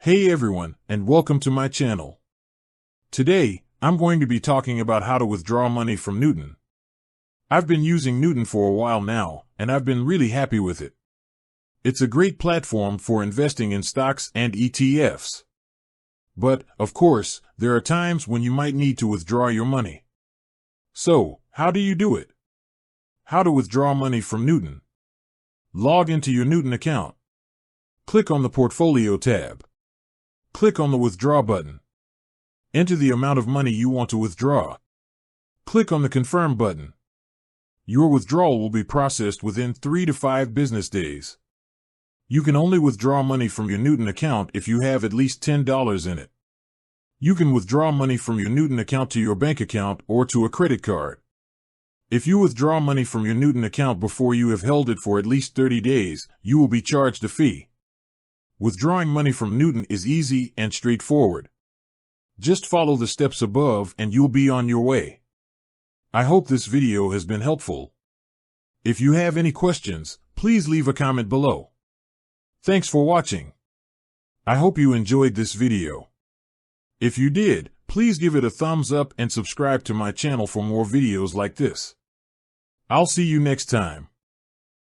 Hey everyone, and welcome to my channel. Today, I'm going to be talking about how to withdraw money from Newton. I've been using Newton for a while now, and I've been really happy with it. It's a great platform for investing in stocks and ETFs. But, of course, there are times when you might need to withdraw your money. So, how do you do it? How to withdraw money from Newton. Log into your Newton account. Click on the Portfolio tab. Click on the Withdraw button. Enter the amount of money you want to withdraw. Click on the Confirm button. Your withdrawal will be processed within 3 to 5 business days. You can only withdraw money from your Newton account if you have at least $10 in it. You can withdraw money from your Newton account to your bank account or to a credit card. If you withdraw money from your Newton account before you have held it for at least 30 days, you will be charged a fee. Withdrawing money from Newton is easy and straightforward. Just follow the steps above and you'll be on your way. I hope this video has been helpful. If you have any questions, please leave a comment below. Thanks for watching. I hope you enjoyed this video. If you did, please give it a thumbs up and subscribe to my channel for more videos like this. I'll see you next time.